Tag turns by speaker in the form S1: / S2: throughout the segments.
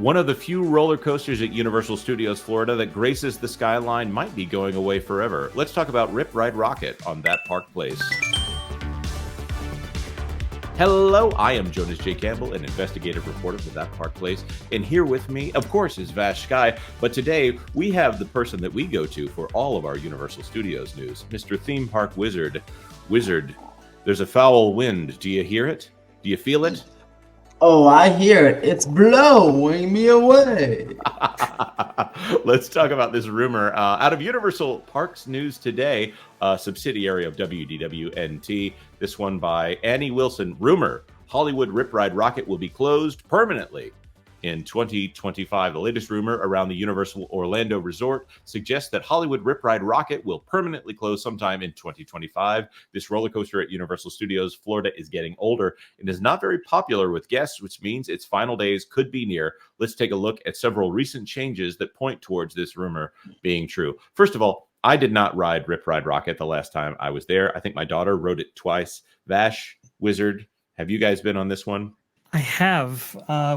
S1: One of the few roller coasters at Universal Studios Florida that graces the skyline might be going away forever. Let's talk about Rip Ride Rockit on That Park Place. Hello, I am Jonas J. Campbell, an investigative reporter for That Park Place, and here with me, of course, is Vash Sky, but today we have the person that we go to for all of our Universal Studios news, Mr. Theme Park Wizard. Wizard, there's a foul wind. Do you hear it? Do you feel it?
S2: Oh, I hear it. It's blowing me away.
S1: Let's talk about this rumor. Out of Universal Parks News Today, a subsidiary of WDWNT, this one by Annie Wilson. Rumor, Hollywood Rip Ride Rockit will be closed permanently in 2025. The latest rumor around the Universal Orlando Resort suggests that Hollywood Rip Ride Rockit will permanently close sometime in 2025. This roller coaster at Universal Studios Florida is getting older and is not very popular with guests, which means its final days could be near. Let's take a look at several recent changes that point towards this rumor being true. First of all, I did not ride Rip Ride Rockit the last time I was there. I think my daughter rode it twice. Vash, Wizard, have you guys been on this one?
S3: I have,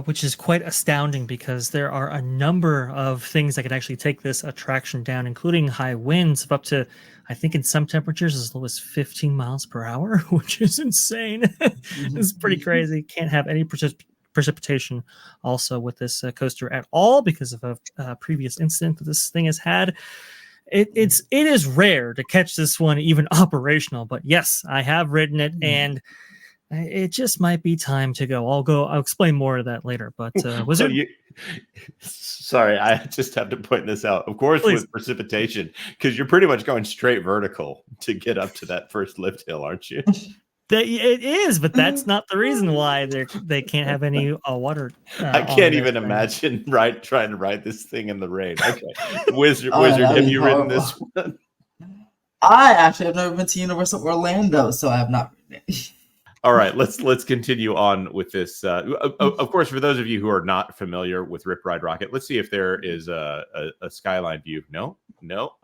S3: which is quite astounding because there are a number of things that could actually take this attraction down, including high winds of up to, I think in some temperatures, as low as 15 miles per hour, which is insane. It's pretty crazy. Can't have any precipitation also with this coaster at all because of a previous incident that this thing has had. It is rare to catch this one even operational, but yes, I have ridden it, and it just might be time to go. I'll explain more of that later. But Wizard,
S1: sorry, I just have to point this out. Of course, with precipitation, because you're pretty much going straight vertical to get up to that first lift hill, aren't you?
S3: It is, but that's not the reason why they can't have any water.
S1: I can't even imagine trying to ride this thing in the rain. Okay, Wizard, have you ridden this one?
S2: I actually have never been to Universal Orlando, so I have not ridden it.
S1: All right, let's continue on with this. Of course, for those of you who are not familiar with Rip Ride Rockit, let's see if there is a skyline view. No.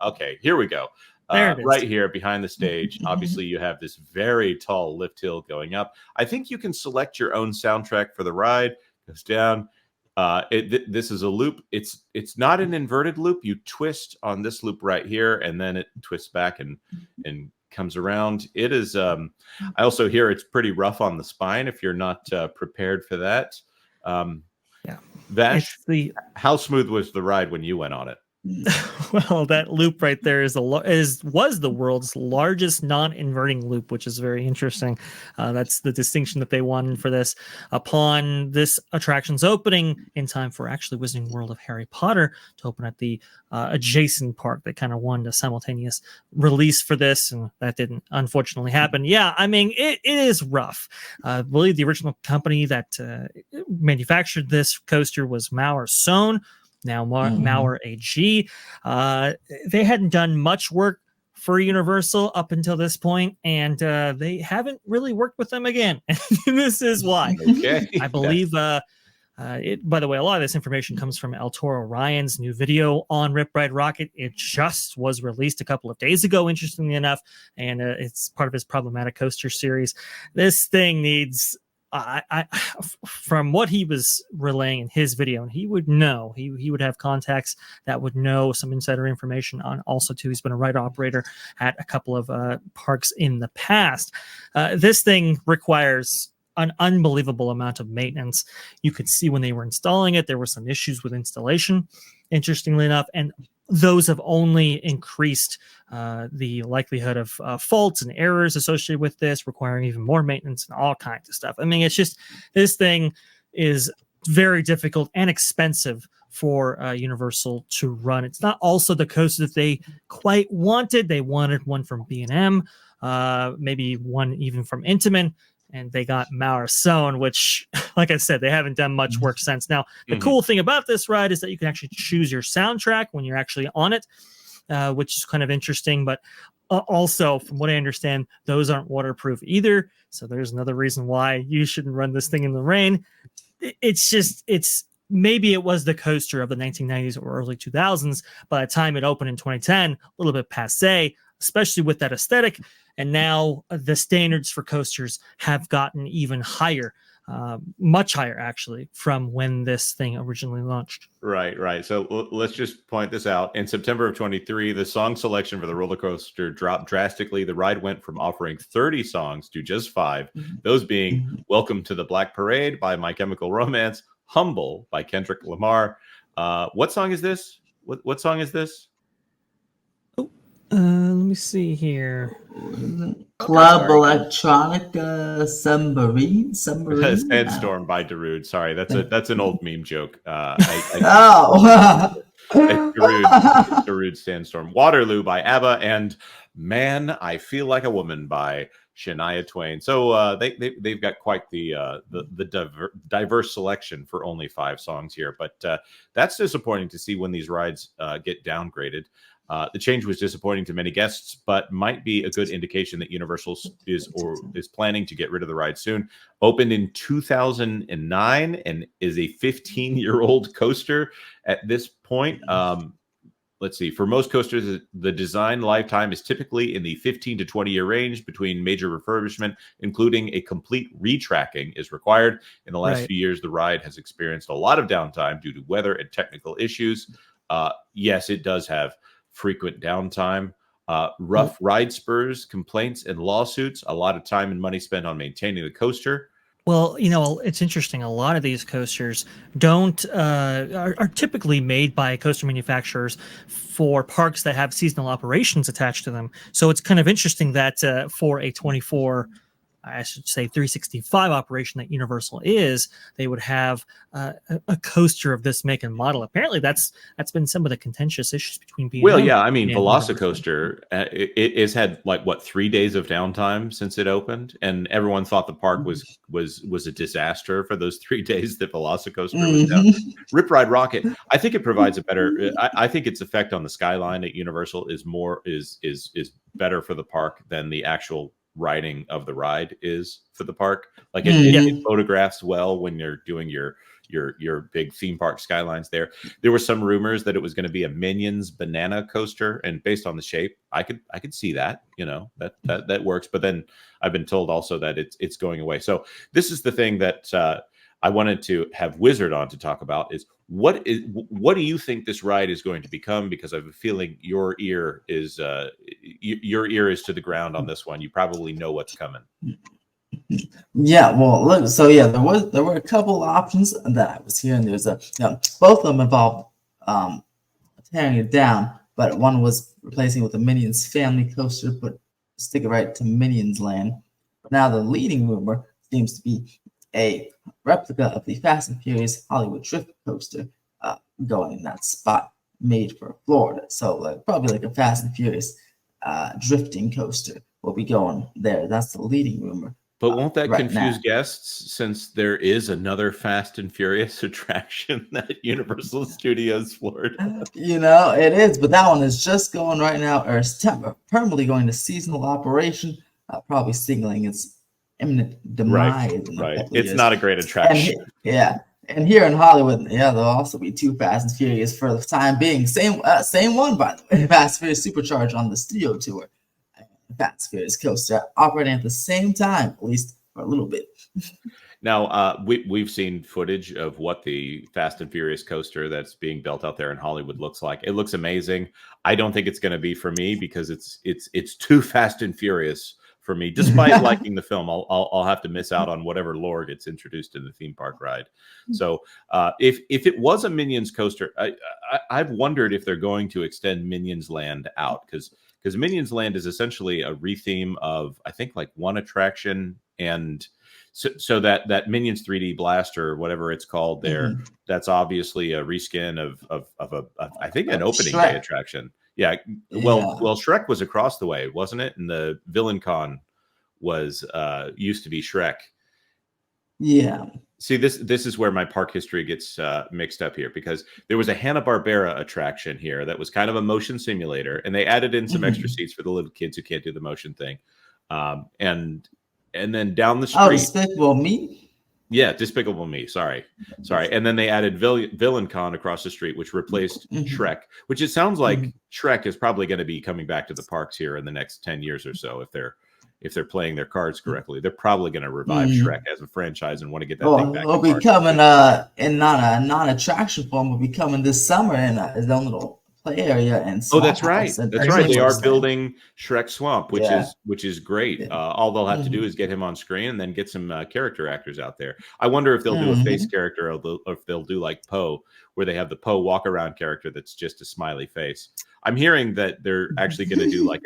S1: Okay, here we go. Right here behind the stage. Obviously, you have this very tall lift hill going up. I think you can select your own soundtrack for the ride. Goes down. This is a loop. It's not an inverted loop. You twist on this loop right here, and then it twists back and comes around. It is I also hear it's pretty rough on the spine if you're not prepared for that. Vash, how smooth was the ride when you went on it?
S3: Well, that loop right there was the world's largest non-inverting loop, which is very interesting. That's the distinction that they wanted for this. Upon this attraction's opening in time for actually Wizarding World of Harry Potter to open at the adjacent park, they kind of wanted a simultaneous release for this, and that didn't unfortunately happen. Yeah, I mean, it is rough. I believe the original company that manufactured this coaster was Mauer Sohn, now Mauer AG. They hadn't done much work for Universal up until this point, and they haven't really worked with them again. This is why.
S1: Okay.
S3: I believe, by the way, a lot of this information comes from El Toro Ryan's new video on Rip Ride Rockit. It just was released a couple of days ago, interestingly enough, and it's part of his Problematic Coaster series. This thing needs... from what he was relaying in his video, and he would know, he would have contacts that would know some insider information on. Also, too, he's been a ride operator at a couple of parks in the past. This thing requires an unbelievable amount of maintenance. You could see when they were installing it, there were some issues with installation, interestingly enough, and those have only increased the likelihood of faults and errors associated with this, requiring even more maintenance and all kinds of stuff. I mean, it's just, this thing is very difficult and expensive for Universal to run. It's not also the coaster that they quite wanted. They wanted one from B&M, maybe one even from Intamin, and they got Mauer Sohn, which, like I said, they haven't done much work since. Now, the cool thing about this ride is that you can actually choose your soundtrack when you're actually on it, which is kind of interesting. But also, from what I understand, those aren't waterproof either. So there's another reason why you shouldn't run this thing in the rain. Maybe it was the coaster of the 1990s or early 2000s. By the time it opened in 2010, a little bit passé, especially with that aesthetic. And now the standards for coasters have gotten even higher. much higher actually from when this thing originally launched.
S1: Right. So let's just point this out. In September of 23, the song selection for the roller coaster dropped drastically. The ride went from offering 30 songs to just 5, those being Welcome to the Black Parade by My Chemical Romance, Humble by Kendrick Lamar. What song is this? What song is this?
S3: Let me see here.
S2: Club Electronica Submarine.
S1: Sandstorm by Darude. Sorry, that's an old meme joke. Darude Sandstorm. Waterloo by ABBA, and Man, I Feel Like a Woman by Shania Twain. So they've got quite the diverse selection for only 5 songs here. But that's disappointing to see when these rides get downgraded. The change was disappointing to many guests, but might be a good indication that Universal is planning to get rid of the ride soon. Opened in 2009 and is a 15-year-old coaster at this point. Let's see. For most coasters, the design lifetime is typically in the 15 to 20-year range. Between major refurbishment, including a complete retracking, is required. In the last few years, the ride has experienced a lot of downtime due to weather and technical issues. Yes, it does have frequent downtime, rough ride spurs, complaints, and lawsuits. A lot of time and money spent on maintaining the coaster.
S3: Well, it's interesting. A lot of these coasters are typically made by coaster manufacturers for parks that have seasonal operations attached to them. So it's kind of interesting that for a 365 operation that Universal is, they would have a coaster of this make and model. Apparently, that's been some of the contentious issues between B&M.
S1: Well, yeah, I mean, Velocicoaster, it's had 3 days of downtime since it opened, and everyone thought the park was a disaster for those 3 days that Velocicoaster was down. Rip Ride Rockit, I think it provides a better. I think its effect on the skyline at Universal is better for the park than the actual riding of the ride is for the park. It photographs well when you're doing your big theme park skylines there. There were some rumors that it was going to be a Minions banana coaster, and based on the shape, I could see that, that works. But then I've been told also that it's going away. So this is the thing that I wanted to have Wizard on to talk about is what do you think this ride is going to become? Because I have a feeling your ear is to the ground on this one. You probably know what's coming.
S2: Yeah, well, look. So yeah, there were a couple options that I was hearing. There's both of them involved tearing it down, but one was replacing with a Minions family coaster, but stick it right to Minions Land. But now the leading rumor seems to be a replica of the Fast and Furious Hollywood Drift coaster going in that spot made for Florida. So probably like a Fast and Furious drifting coaster will be going there. That's the leading rumor.
S1: But won't that confuse guests, since there is another Fast and Furious attraction at Universal Studios Florida?
S2: It is, but that one is just going right now, or permanently going to seasonal operation, probably signaling its imminent demise.
S1: Right. It's not a great attraction.
S2: And here in Hollywood, there'll also be 2 Fast and Furious for the time being. Same one, by the way. Fast and Furious Supercharged on the studio tour. Fast and Furious coaster operating at the same time, at least for a little bit.
S1: Now, we've seen footage of what the Fast and Furious coaster that's being built out there in Hollywood looks like. It looks amazing. I don't think it's going to be for me because it's too Fast and Furious for me. Despite liking the film, I'll have to miss out on whatever lore gets introduced in the theme park ride. So if it was a Minions coaster, I've wondered if they're going to extend Minions Land out because Minions Land is essentially a retheme of, I think, one attraction, and so that Minions 3D Blaster, whatever it's called there, that's obviously a reskin of I think an opening day attraction. Yeah. Well, Shrek was across the way, wasn't it? And the Villain Con was used to be Shrek.
S2: Yeah.
S1: See, this is where my park history gets mixed up here, because there was a Hanna-Barbera attraction here that was kind of a motion simulator, and they added in some extra seats for the little kids who can't do the motion thing. And then down the street.
S2: Oh, Despicable Me?
S1: Yeah, Despicable Me. Sorry. And then they added Villain Con across the street, which replaced Shrek, which it sounds like Shrek is probably going to be coming back to the parks here in the next 10 years or so, if they're if they're playing their cards correctly. They're probably going to revive Shrek as a franchise and want to get that thing back.
S2: It'll be coming in non-attraction form. Will be coming this summer in his own little play area and
S1: oh, that's right. That's right. They are building Shrek Swamp, which is great. All they'll have to do is get him on screen and then get some character actors out there. I wonder if they'll do a face character or if they'll do like Poe, where they have the Poe walk around character that's just a smiley face. I'm hearing that they're actually going to do like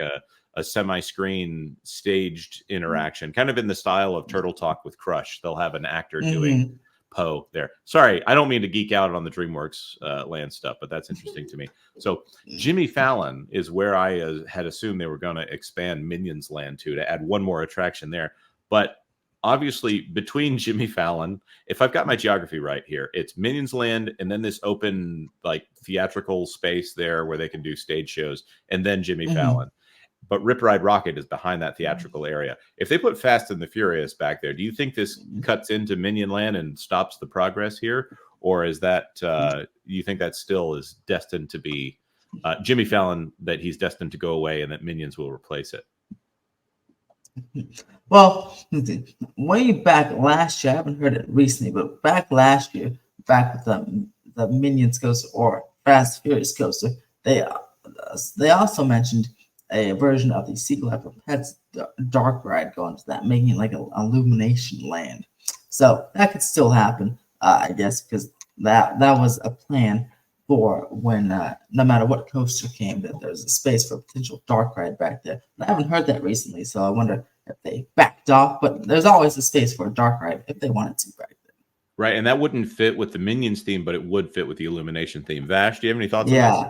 S1: a semi-screen staged interaction, kind of in the style of Turtle Talk with Crush. They'll have an actor doing Poe there. Sorry, I don't mean to geek out on the DreamWorks land stuff, but that's interesting to me. So Jimmy Fallon is where I had assumed they were going to expand Minions Land to add one more attraction there. But obviously between Jimmy Fallon, if I've got my geography right here, it's Minions Land and then this open like theatrical space there where they can do stage shows, and then Jimmy Fallon. But Rip Ride Rockit is behind that theatrical area. If they put Fast and the Furious back there, do you think this cuts into Minion Land and stops the progress here? Or is that, you think that still is destined to be Jimmy Fallon, that he's destined to go away and that Minions will replace it?
S2: Well, way back last year, I haven't heard it recently, but back last year, back with the Minions coaster or Fast and Furious coaster, they also mentioned a version of the Secret Life of Pets dark ride going to that, making it like an illumination land. So that could still happen, I guess, because that was a plan for when no matter what coaster came, that there's a space for a potential dark ride back there. I haven't heard that recently, so I wonder if they backed off. But there's always a space for a dark ride if they wanted to back there.
S1: Right, and that wouldn't fit with the Minions theme, but it would fit with the Illumination theme. Vash, do you have any thoughts on this?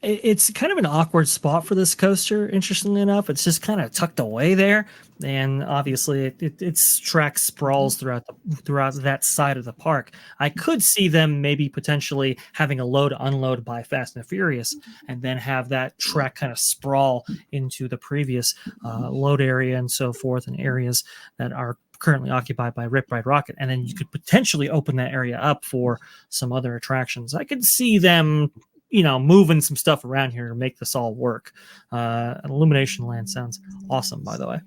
S3: It's kind of an awkward spot for this coaster, interestingly enough. It's just kind of tucked away there, and obviously its track sprawls throughout that side of the park. I could see them maybe potentially having a load unload by Fast and Furious, and then have that track kind of sprawl into the previous load area and so forth, and areas that are currently occupied by Rip Ride Rockit, and then you could potentially open that area up for some other attractions. I could see them moving some stuff around here to make this all work. An Illumination Land sounds awesome, by the way.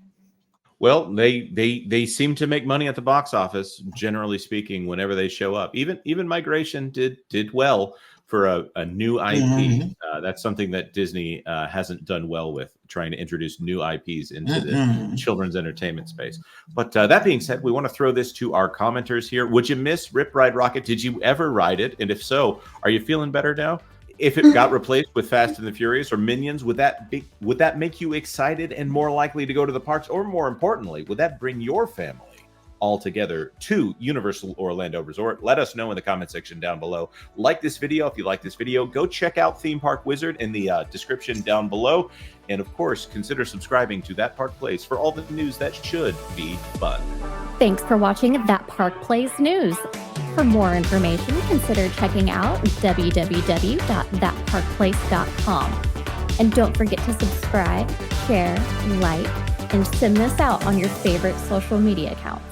S1: Well, they seem to make money at the box office, generally speaking, whenever they show up. Even Migration did well for a new IP. That's something that Disney hasn't done well with, trying to introduce new IPs into the children's entertainment space. But that being said, we want to throw this to our commenters here. Would you miss Rip Ride Rockit? Did you ever ride it? And if so, are you feeling better now? If it got replaced with Fast and the Furious or Minions, would that make you excited and more likely to go to the parks? Or more importantly, would that bring your family all together to Universal Orlando Resort? Let us know in the comment section down below. Like this video. If you like this video, go check out Theme Park Wizard in the description down below. And of course, consider subscribing to That Park Plays for all the news that should be fun.
S4: Thanks for watching That Park Plays News. For more information, consider checking out www.thatparkplace.com. And don't forget to subscribe, share, like, and send this out on your favorite social media accounts.